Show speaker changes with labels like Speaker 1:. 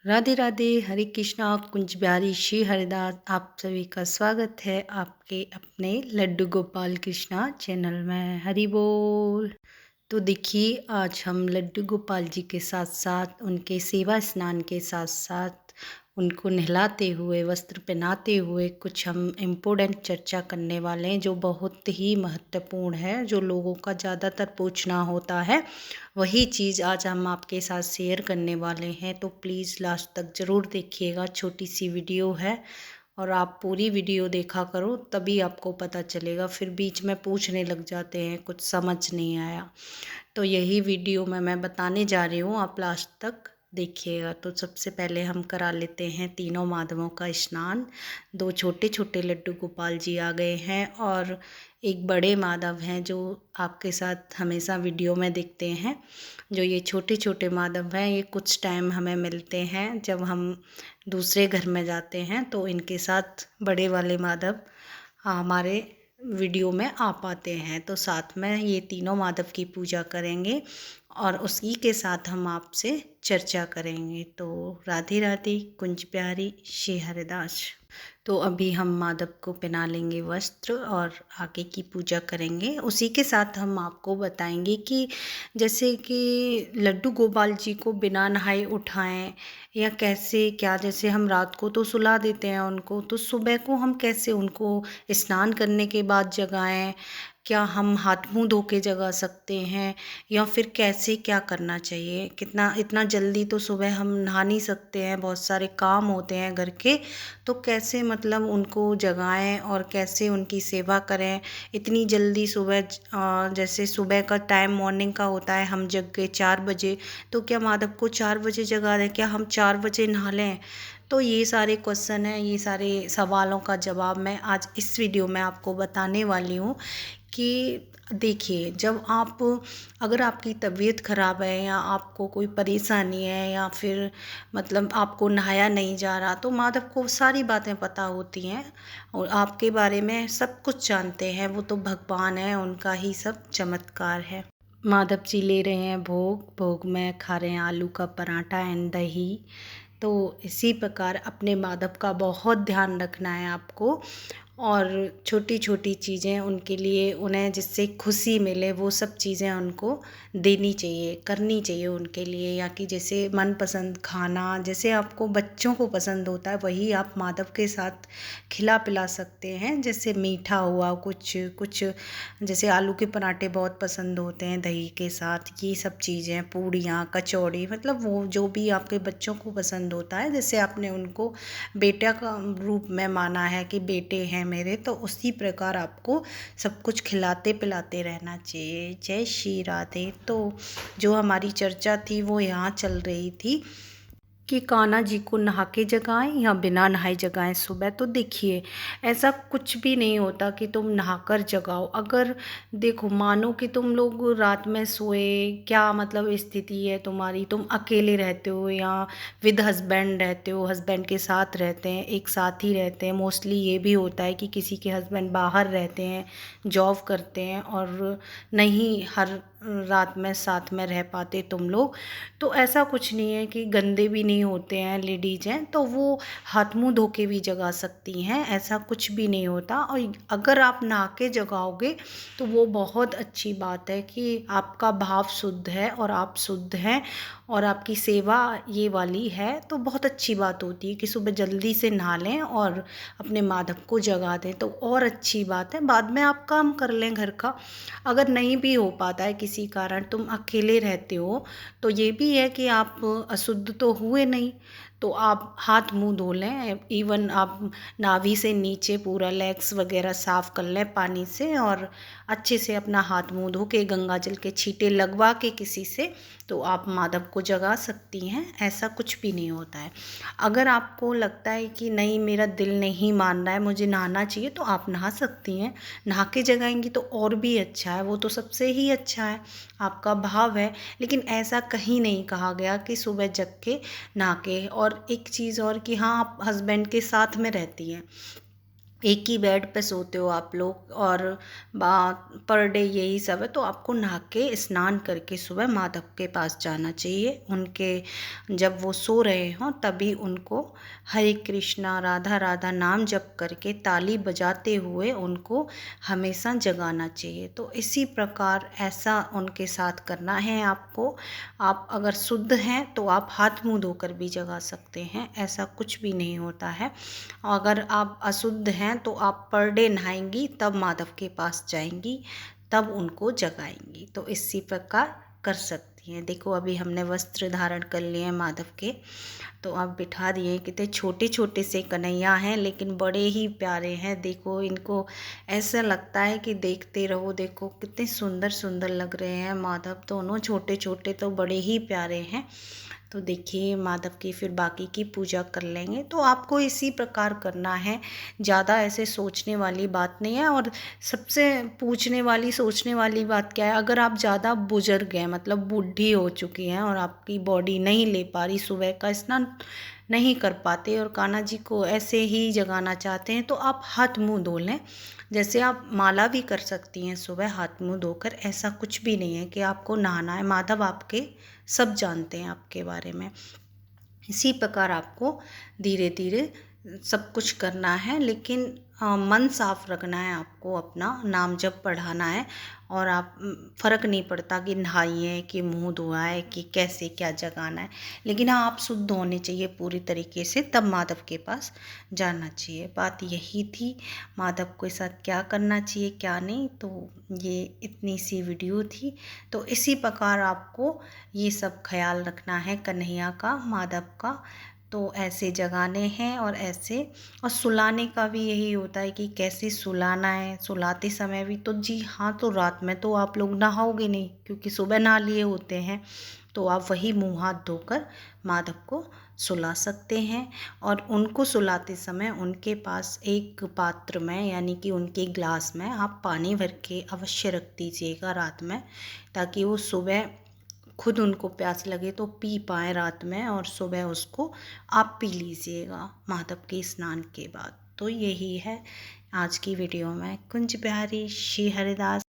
Speaker 1: राधे राधे, हरे कृष्णा, कुंज बिहारी श्री हरिदास। आप सभी का स्वागत है आपके अपने लड्डू गोपाल कृष्णा चैनल में। हरि बोल। तो देखिए, आज हम लड्डू गोपाल जी के साथ साथ उनके सेवा स्नान के साथ साथ उनको नहलाते हुए वस्त्र पहनाते हुए कुछ हम इम्पोर्टेंट चर्चा करने वाले हैं जो बहुत ही महत्वपूर्ण है, जो लोगों का ज़्यादातर पूछना होता है। वही चीज़ आज हम आपके साथ शेयर करने वाले हैं, तो प्लीज़ लास्ट तक ज़रूर देखिएगा। छोटी सी वीडियो है और आप पूरी वीडियो देखा करो, तभी आपको पता चलेगा। फिर बीच में पूछने लग जाते हैं कुछ समझ नहीं आया, तो यही वीडियो में मैं बताने जा रही हूँ, आप लास्ट तक देखिएगा। तो सबसे पहले हम करा लेते हैं तीनों माधवों का स्नान। दो छोटे छोटे लड्डू गोपाल जी आ गए हैं और एक बड़े माधव हैं जो आपके साथ हमेशा वीडियो में दिखते हैं। जो ये छोटे छोटे माधव हैं, ये कुछ टाइम हमें मिलते हैं जब हम दूसरे घर में जाते हैं, तो इनके साथ बड़े वाले माधव हमारे वीडियो में आ पाते हैं। तो साथ में ये तीनों माधव की पूजा करेंगे और उसी के साथ हम आपसे चर्चा करेंगे। तो राधे राधे, कुंज प्यारी, श्री हरिदास। तो अभी हम माधव को पहना लेंगे वस्त्र और आगे की पूजा करेंगे। उसी के साथ हम आपको बताएंगे कि जैसे कि लड्डू गोपाल जी को बिना नहाए उठाएं या कैसे क्या। जैसे हम रात को तो सुला देते हैं उनको, तो सुबह को हम कैसे उनको स्नान करने के बाद जगाएं। क्या हम हाथ मुंह धो के जगा सकते हैं या फिर कैसे क्या करना चाहिए। कितना इतना जल्दी तो सुबह हम नहा नहीं सकते हैं, बहुत सारे काम होते हैं घर के। तो कैसे मतलब उनको जगाएं और कैसे उनकी सेवा करें इतनी जल्दी सुबह। जैसे सुबह का टाइम मॉर्निंग का होता है, हम जग गए 4 बजे, तो क्या माधव को 4 बजे जगा दें, क्या हम 4 बजे नहा लें। तो ये सारे क्वेश्चन हैं, ये सारे सवालों का जवाब मैं आज इस वीडियो में आपको बताने वाली हूँ। कि देखिए, जब आप अगर आपकी तबीयत ख़राब है या आपको कोई परेशानी है या फिर मतलब आपको नहाया नहीं जा रहा, तो माधव को सारी बातें पता होती हैं और आपके बारे में सब कुछ जानते हैं। वो तो भगवान है, उनका ही सब चमत्कार है। माधव जी ले रहे हैं भोग, भोग में खा रहे हैं आलू का पराठा एंड दही। तो इसी प्रकार अपने माधव का बहुत ध्यान रखना है आपको और छोटी छोटी चीज़ें उनके लिए, उन्हें जिससे खुशी मिले वो सब चीज़ें उनको देनी चाहिए, करनी चाहिए उनके लिए। या कि जैसे मनपसंद खाना जैसे आपको बच्चों को पसंद होता है वही आप माधव के साथ खिला पिला सकते हैं। जैसे मीठा हुआ कुछ कुछ, जैसे आलू के पराठे बहुत पसंद होते हैं दही के साथ, ये सब चीज़ें, पूड़ियाँ, कचौड़ी, मतलब वो जो भी आपके बच्चों को पसंद होता है। जैसे आपने उनको बेटा का रूप में माना है कि बेटे हैं मेरे, तो उसी प्रकार आपको सब कुछ खिलाते पिलाते रहना चाहिए। जय श्री राधे। तो जो हमारी चर्चा थी वो यहाँ चल रही थी कि कान्हा जी को नहा के जगाएं या बिना नहाए जगाएं सुबह। तो देखिए, ऐसा कुछ भी नहीं होता कि तुम नहाकर जगाओ। अगर देखो, मानो कि तुम लोग रात में सोए, क्या मतलब स्थिति है तुम्हारी, तुम अकेले रहते हो या विद हस्बैंड रहते हो, हस्बैंड के साथ रहते हैं, एक साथ ही रहते हैं। मोस्टली ये भी होता है कि किसी के हस्बैंड बाहर रहते हैं, जॉब करते हैं और नहीं हर रात में साथ में रह पाते तुम लोग। तो ऐसा कुछ नहीं है कि गंदे भी नहीं होते हैं, लेडीज हैं तो वो हाथ मुंह धो के भी जगा सकती हैं, ऐसा कुछ भी नहीं होता। और अगर आप नहा के जगाओगे तो वो बहुत अच्छी बात है कि आपका भाव शुद्ध है और आप शुद्ध हैं और आपकी सेवा ये वाली है। तो बहुत अच्छी बात होती है कि सुबह जल्दी से नहा लें और अपने माधव को जगा दें, तो और अच्छी बात है। बाद में आप काम कर लें घर का। अगर नहीं भी हो पाता है किसी कारण, तुम अकेले रहते हो, तो ये भी है कि आप अशुद्ध तो हुए नहीं, तो आप हाथ मुंह धो लें। इवन आप नाभि से नीचे पूरा लेग्स वगैरह साफ़ कर लें पानी से और अच्छे से अपना हाथ मुंह धो के गंगा जल के छींटे लगवा के किसी से, तो आप माधव को जगा सकती हैं। ऐसा कुछ भी नहीं होता है। अगर आपको लगता है कि नहीं मेरा दिल नहीं मान रहा है, मुझे नहाना चाहिए, तो आप नहा सकती हैं। नहा के जगाएंगी तो और भी अच्छा है, वो तो सबसे ही अच्छा है, आपका भाव है। लेकिन ऐसा कहीं नहीं कहा गया कि सुबह जग के नहा के। और एक चीज़ और कि हाँ, आप हस्बैंड के साथ में रहती हैं, एक ही बेड पे सोते हो आप लोग और पर डे यही सब है, तो आपको नहा के स्नान करके सुबह माधव के पास जाना चाहिए। उनके जब वो सो रहे हों तभी उनको हरे कृष्णा राधा राधा नाम जप करके ताली बजाते हुए उनको हमेशा जगाना चाहिए। तो इसी प्रकार ऐसा उनके साथ करना है आपको। आप अगर शुद्ध हैं तो आप हाथ मुंह धोकर भी जगा सकते हैं, ऐसा कुछ भी नहीं होता है। अगर आप अशुद्ध हैं तो आप पर डे नहाएंगी तब माधव के पास जाएंगी, तब उनको जगाएंगी। तो इसी प्रकार कर सकती हैं। देखो अभी हमने वस्त्र धारण कर लिए हैं माधव के, तो आप बिठा दिए। कितने छोटे छोटे से कन्हैया हैं लेकिन बड़े ही प्यारे हैं। देखो इनको ऐसा लगता है कि देखते रहो। देखो कितने सुंदर सुंदर लग रहे हैं माधव, दोनों छोटे छोटे तो बड़े ही प्यारे हैं। तो देखिए माधव की फिर बाकी की पूजा कर लेंगे। तो आपको इसी प्रकार करना है, ज़्यादा ऐसे सोचने वाली बात नहीं है। और सबसे पूछने वाली सोचने वाली बात क्या है, अगर आप ज़्यादा बुजुर्ग हैं, मतलब बूढ़ी हो चुकी हैं और आपकी बॉडी नहीं ले पा रही, सुबह का स्नान नहीं कर पाते और कान्हा जी को ऐसे ही जगाना चाहते हैं, तो आप हाथ मुंह धो लें। जैसे आप माला भी कर सकती हैं सुबह हाथ मुंह धोकर, ऐसा कुछ भी नहीं है कि आपको नहाना है। माधव आपके सब जानते हैं आपके बारे में। इसी प्रकार आपको धीरे धीरे सब कुछ करना है, लेकिन मन साफ रखना है आपको, अपना नाम जप पढ़ाना है। और आप फ़र्क नहीं पड़ता कि नहाइए कि मुंह धोआ है कि कैसे क्या जगाना है, लेकिन हाँ आप शुद्ध होने चाहिए पूरी तरीके से, तब माधव के पास जाना चाहिए। बात यही थी, माधव के साथ क्या करना चाहिए क्या नहीं। तो ये इतनी सी वीडियो थी। तो इसी प्रकार आपको ये सब ख्याल रखना है कन्हैया का, माधव का। तो ऐसे जगाने हैं और ऐसे, और सुलाने का भी यही होता है कि कैसे सुलाना है। सुलाते समय भी तो जी हाँ, तो रात में तो आप लोग नहाओगे नहीं क्योंकि सुबह नहा लिए होते हैं, तो आप वही मुंह हाथ धोकर माधव को सुला सकते हैं। और उनको सुलाते समय उनके पास एक पात्र में, यानी कि उनके ग्लास में आप पानी भर के अवश्य रख दीजिएगा रात में, ताकि वो सुबह खुद उनको प्यास लगे तो पी पाए रात में, और सुबह उसको आप पी लीजिएगा माधव के स्नान के बाद। तो यही है आज की वीडियो में। कुंज बिहारी श्री हरिदास।